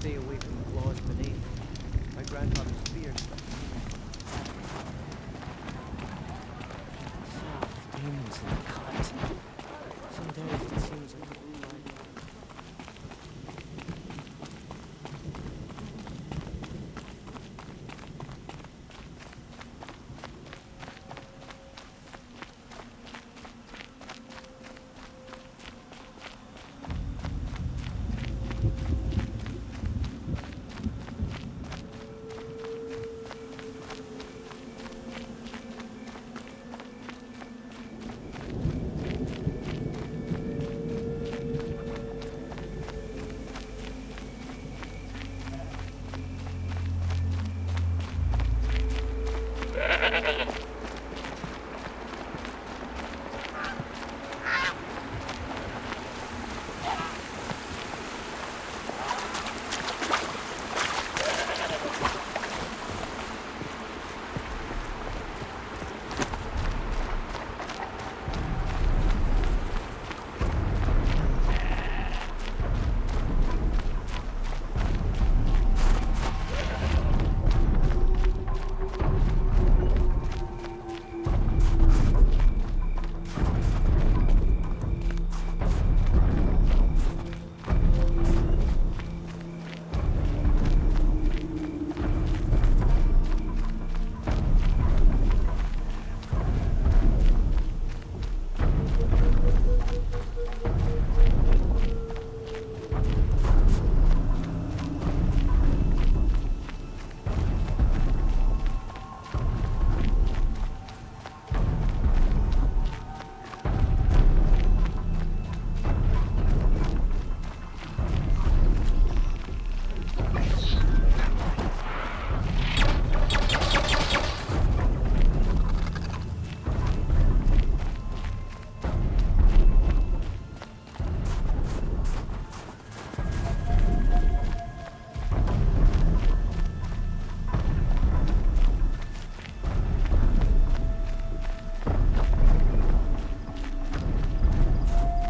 stay away from the claws beneath. My grandfather's fierce. Demons in the cut. Some days it seems like a moonlight.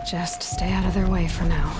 Just stay out of their way for now.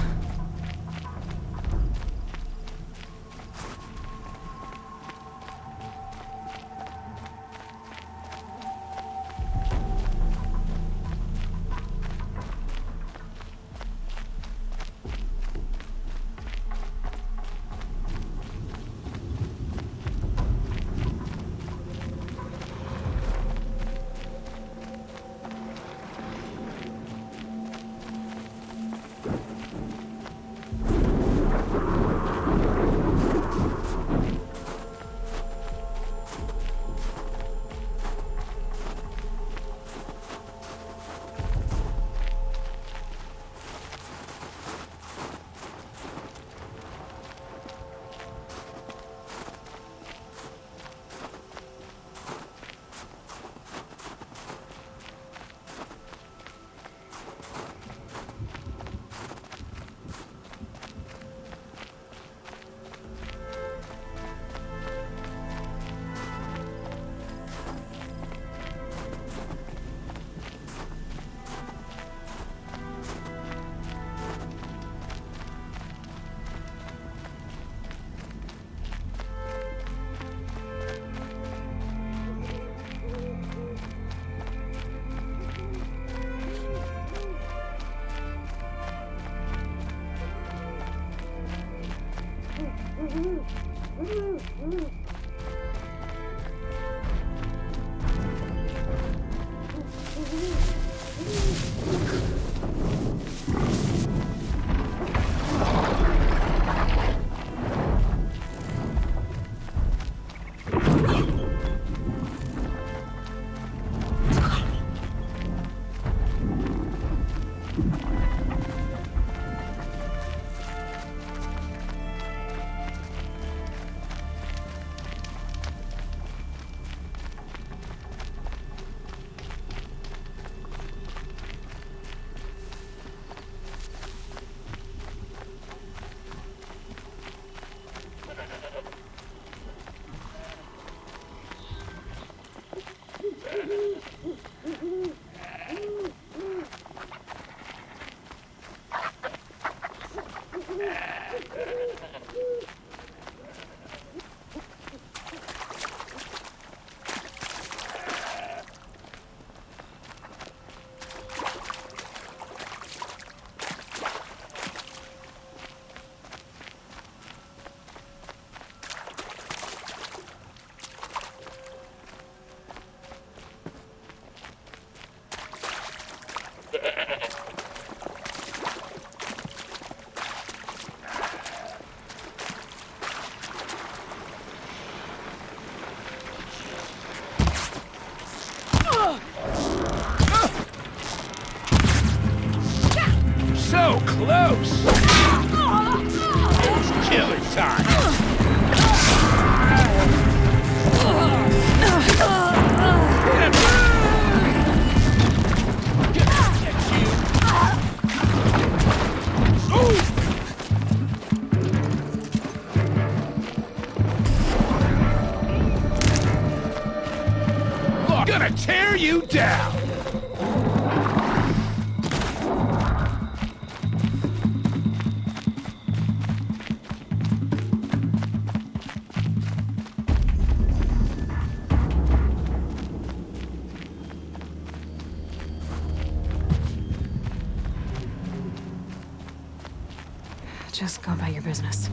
time! Look, gonna tear you down! Just go about your business.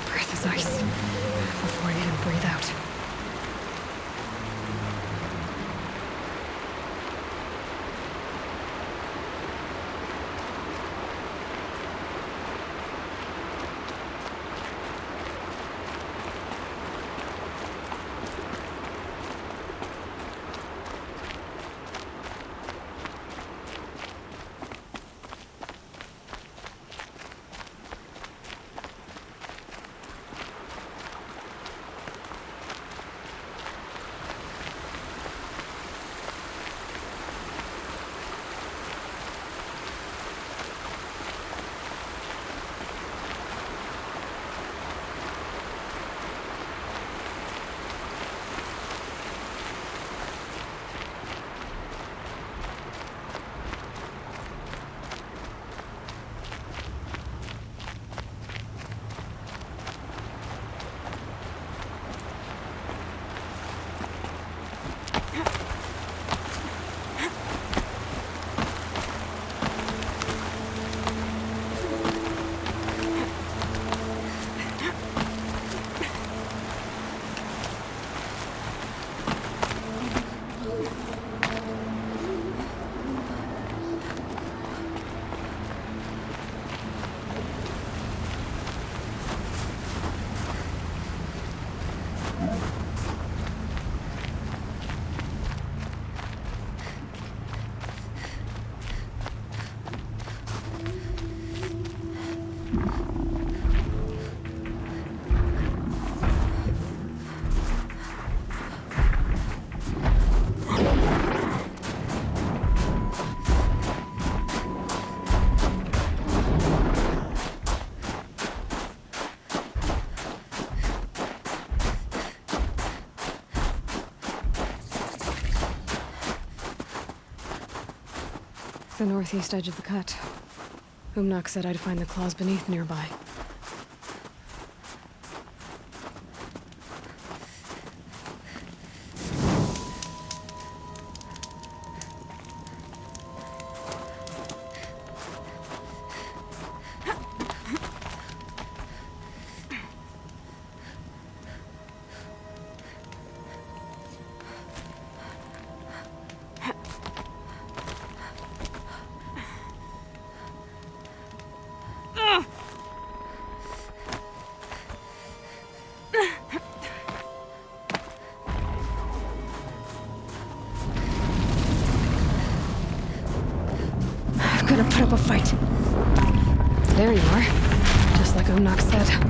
Breath is ice. Before I even breathe out. The northeast edge of the cut. Umnak said I'd find the claws beneath nearby. I'm gonna put up a fight. There you are. Just like Umnak said.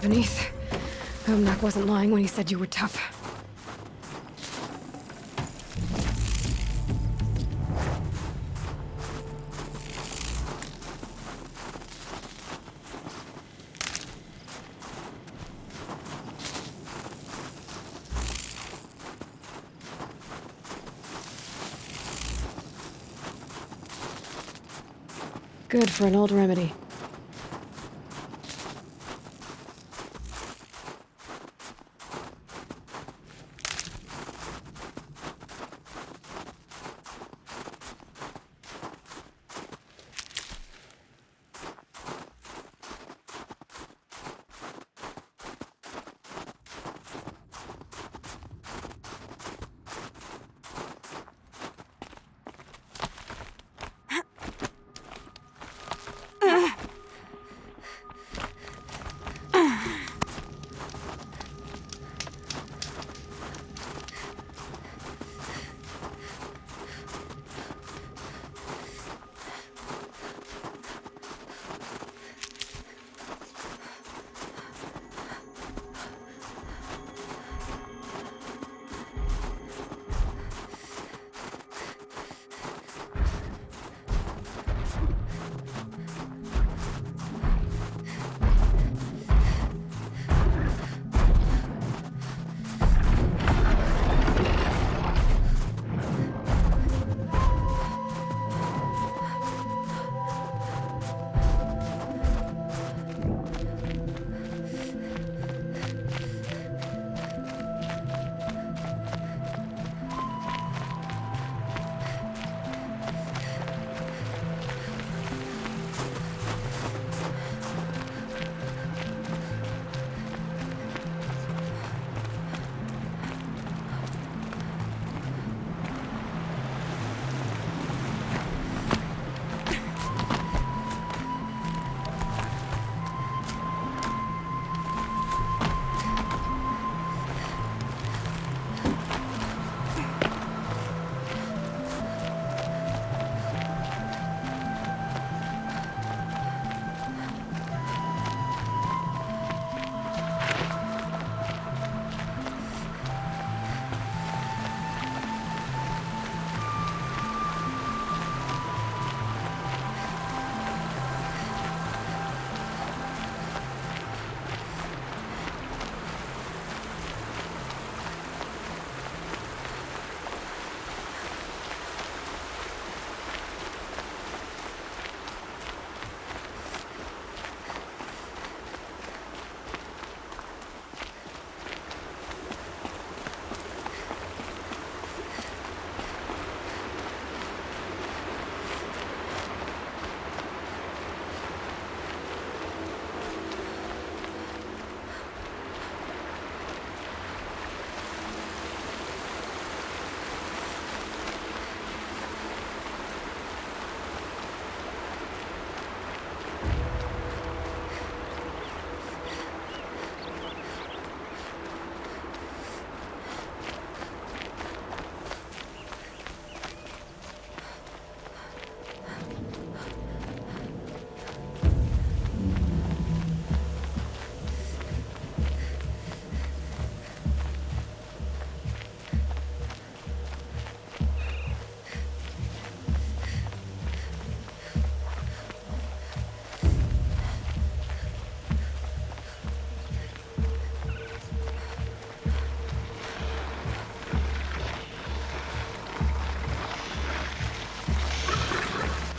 beneath. Omnak wasn't lying when he said you were tough. Good for an old remedy.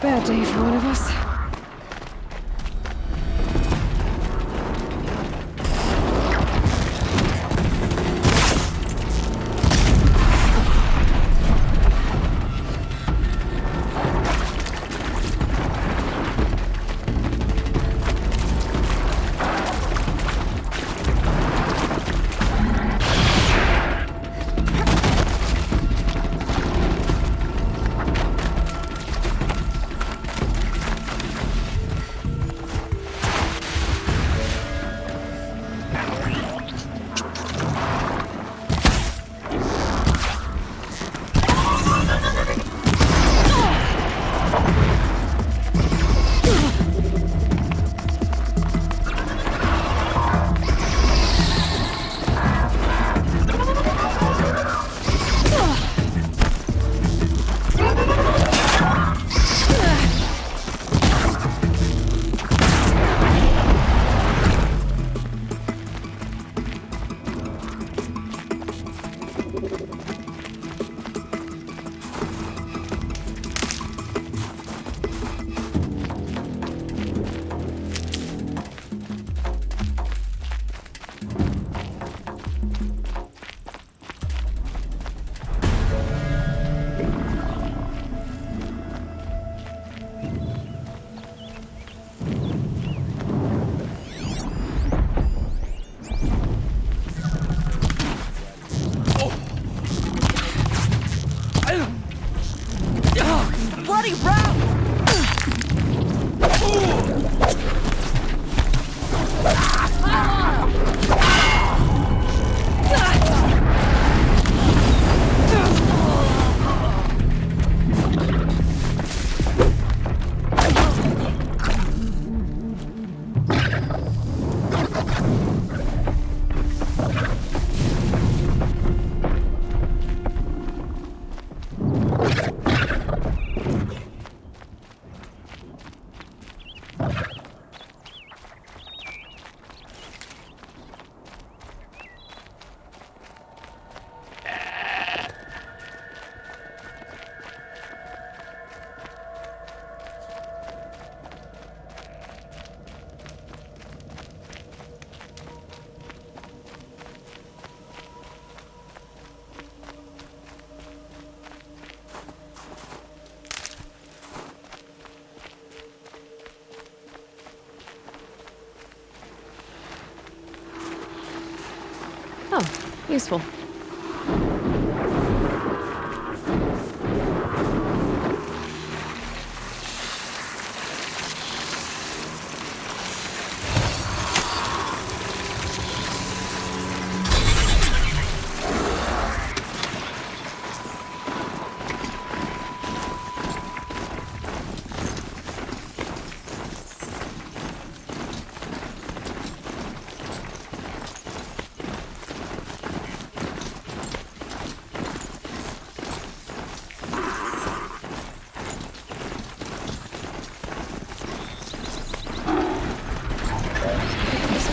Bad day for one of us. bloody route! Oh, useful.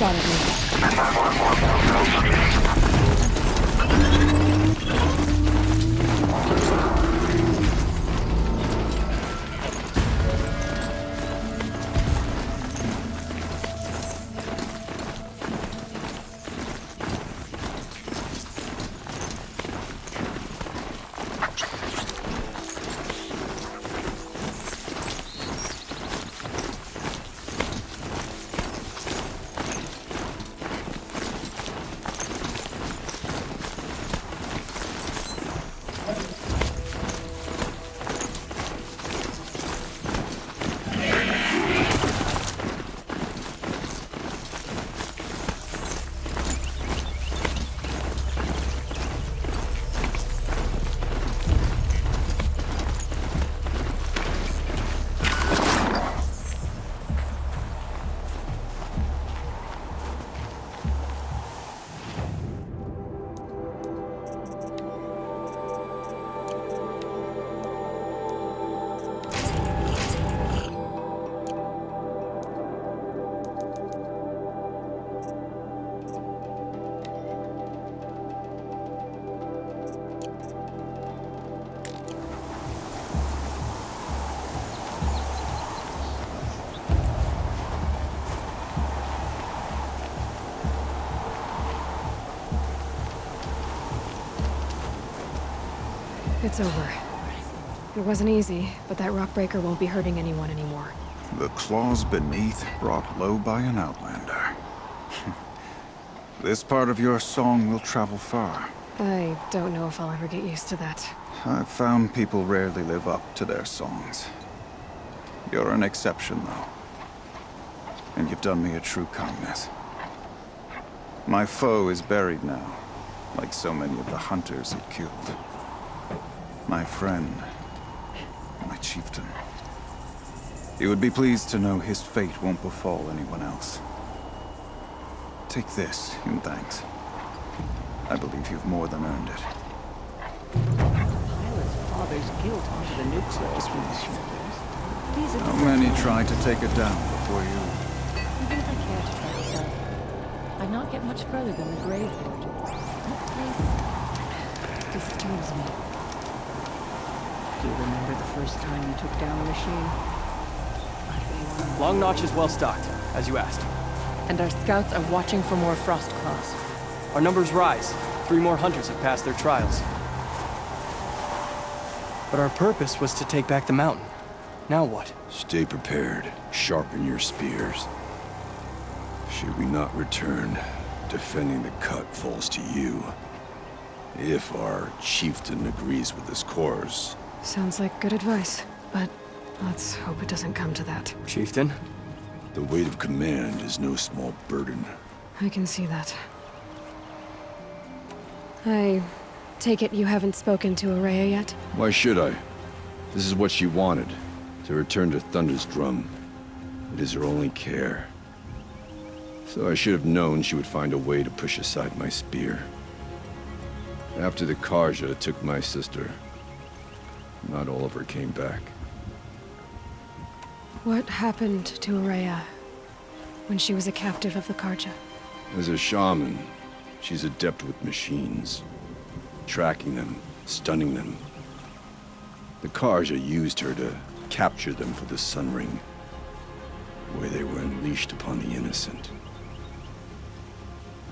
Spotted me. It's over. It wasn't easy, but that rock breaker won't be hurting anyone anymore. The claws beneath brought low by an outlander. This part of your song will travel far. I don't know if I'll ever get used to that. I've found people rarely live up to their songs. You're an exception, though. And you've done me a true kindness. My foe is buried now, like so many of the hunters it killed. My friend, my chieftain. You would be pleased to know his fate won't befall anyone else. Take this in thanks. I believe you've more than earned it. Pilot's father's guilt onto the nucleus with his shoulders. These are How many tried to take it down before you? Even if I cared to try this out, I'd not get much further than the graveyard. That place disturbs me. Do you remember the first time you took down the machine? Long Notch is well stocked, as you asked. And our scouts are watching for more frost claws. Our numbers rise. 3 more hunters have passed their trials. But our purpose was to take back the mountain. Now what? Stay prepared. Sharpen your spears. Should we not return, defending the cut falls to you. If our chieftain agrees with this course. Sounds like good advice. but let's hope it doesn't come to that. Chieftain? The weight of command is no small burden. I can see that. I take it you haven't spoken to Araya yet? Why should I? This is what she wanted, to return to Thunder's Drum. It is her only care. So I should have known she would find a way to push aside my spear. After the Carja took my sister, not all of her came back. What happened to Araya when she was a captive of the Carja? As a shaman, she's adept with machines. Tracking them, stunning them. The Carja used her to capture them for the Sun Ring, where they were unleashed upon the innocent.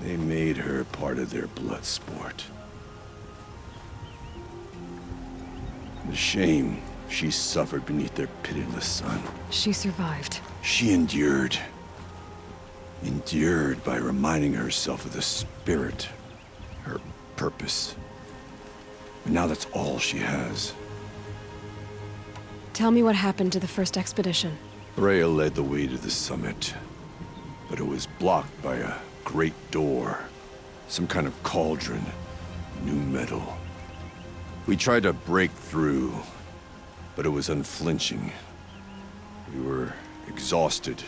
They made her part of their blood sport. The shame she suffered beneath their pitiless sun. She survived. She endured. Endured by reminding herself of the spirit, her purpose. And now that's all she has. Tell me what happened to the first expedition. Rhea led the way to the summit, but it was blocked by a great door. Some kind of cauldron. New metal. We tried to break through, but it was unflinching. We were exhausted.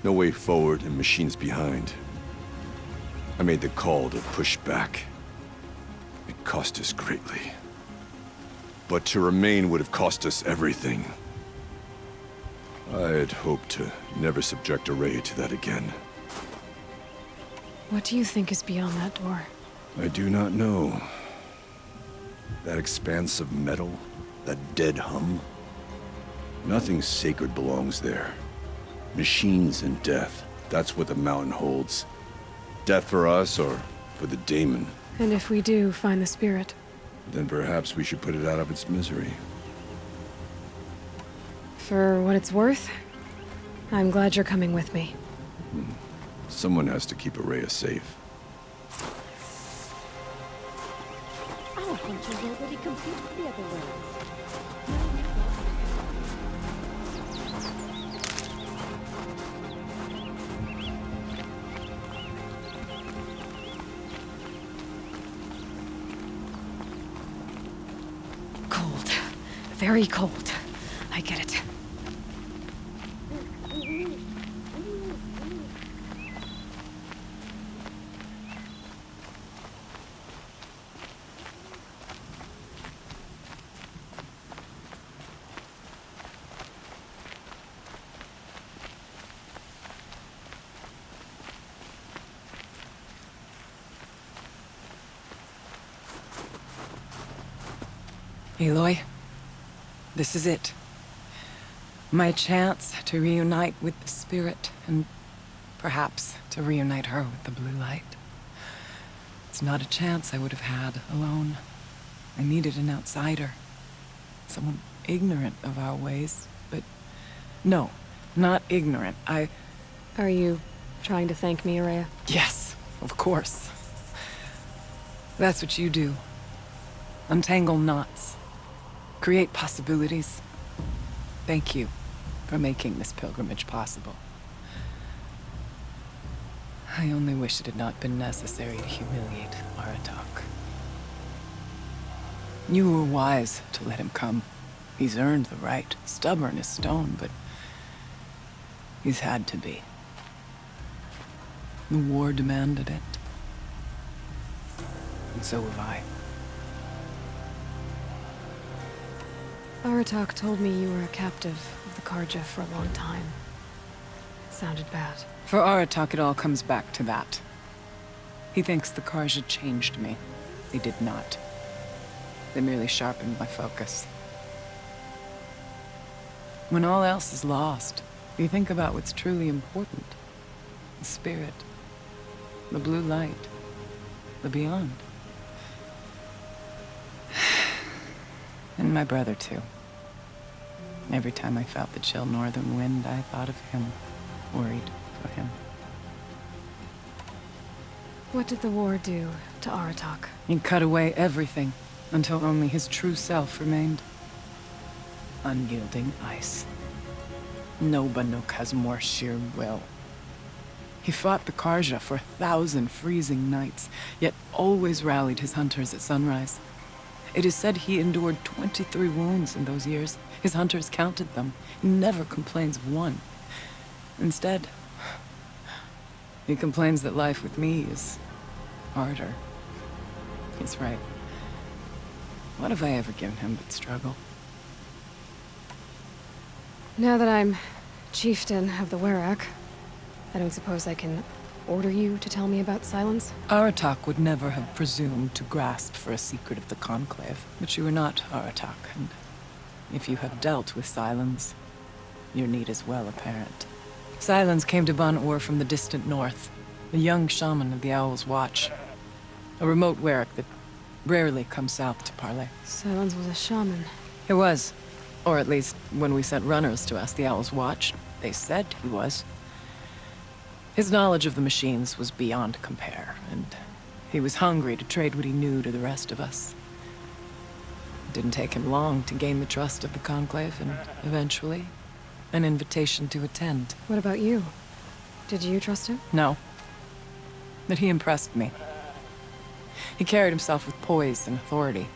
No way forward and machines behind. I made the call to push back. It cost us greatly. But to remain would have cost us everything. I had hoped to never subject Araya to that again. What do you think is beyond that door? I do not know. That expanse of metal, that dead hum. Nothing sacred belongs there. Machines and death, that's what the mountain holds. Death for us or for the daemon. And if we do find the spirit? Then perhaps we should put it out of its misery. For what it's worth, I'm glad you're coming with me. Someone has to keep Araya safe. Our hunters already completed the other rounds. Cold. Very cold. I get it. Aloy, this is it. My chance to reunite with the spirit, and perhaps to reunite her with the blue light. It's not a chance I would have had alone. I needed an outsider. Someone ignorant of our ways, but no, not ignorant. Are you trying to thank me, Araya? Yes, of course. That's what you do. Untangle knots. Create possibilities. Thank you for making this pilgrimage possible. I only wish it had not been necessary to humiliate Aratak. You were wise to let him come. He's earned the right. Stubborn as stone, but he's had to be. The war demanded it. And so have I. Aratak told me you were a captive of the Carja for a long time. It sounded bad. For Aratak, it all comes back to that. He thinks the Carja changed me. They did not. They merely sharpened my focus. When all else is lost, you think about what's truly important. The spirit. The blue light. The beyond. And my brother, too. Every time I felt the chill northern wind, I thought of him. Worried for him. What did the war do to Aratak? He cut away everything, until only his true self remained. unyielding ice. No Banuk has more sheer will. He fought the Karja for 1,000 freezing nights, yet always rallied his hunters at sunrise. It is said he endured 23 wounds in those years. His hunters counted them. He never complains of one. Instead, he complains that life with me is harder. He's right. What have I ever given him but struggle? Now that I'm chieftain of the Werak, I don't suppose I can order you to tell me about Silence? Aratak would never have presumed to grasp for a secret of the Conclave. But you are not Aratak, and if you have dealt with Silence, your need is well apparent. Silence came to Ban-Ur from the distant north, a young shaman of the Owl's Watch. A remote Werak that rarely comes south to parley. Silence was a shaman. He was. Or at least, when we sent runners to ask the Owl's Watch, they said he was. His knowledge of the machines was beyond compare, and he was hungry to trade what he knew to the rest of us. It didn't take him long to gain the trust of the Conclave, and eventually, an invitation to attend. What about you? Did you trust him? No. But he impressed me. He carried himself with poise and authority.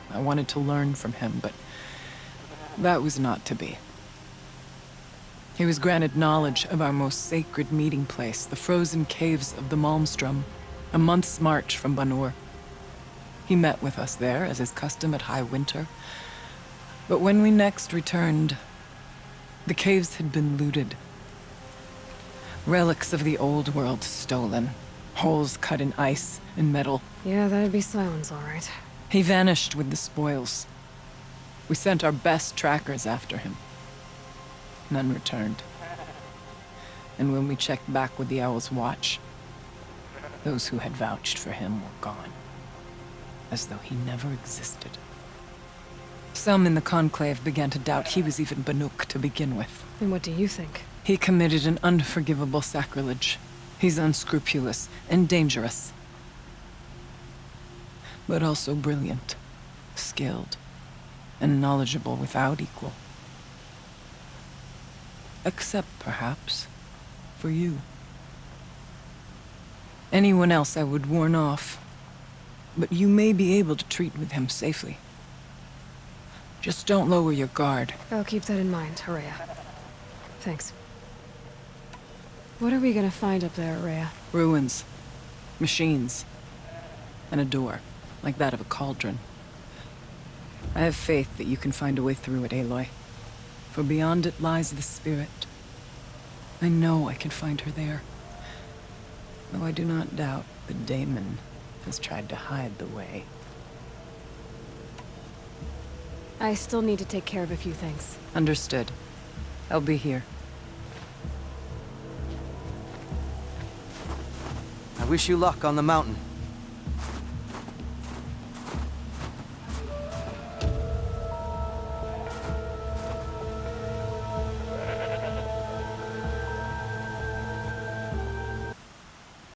I wanted to learn from him, but that was not to be. He was granted knowledge of our most sacred meeting place, the frozen caves of the Malmstrom, a month's march from Ban-Ur. He met with us there, as is custom at High Winter. But when we next returned, the caves had been looted. Relics of the old world stolen. Holes cut in ice and metal. Yeah, that'd be Silence, all right. He vanished with the spoils. We sent our best trackers after him. None returned. And when we checked back with the Owl's Watch, those who had vouched for him were gone. As though he never existed. Some in the Conclave began to doubt he was even Banuk to begin with. And what do you think? He committed an unforgivable sacrilege. He's unscrupulous and dangerous. But also brilliant, skilled, and knowledgeable without equal. Except, perhaps, for you. Anyone else I would warn off, but you may be able to treat with him safely. Just don't lower your guard. I'll keep that in mind, Horea. Thanks. What are we gonna find up there, Horea? Ruins, machines, and a door, like that of a cauldron. I have faith that you can find a way through it, Aloy. For beyond it lies the spirit. I know I can find her there. Though I do not doubt that Daemon has tried to hide the way. I still need to take care of a few things. Understood. I'll be here. I wish you luck on the mountain.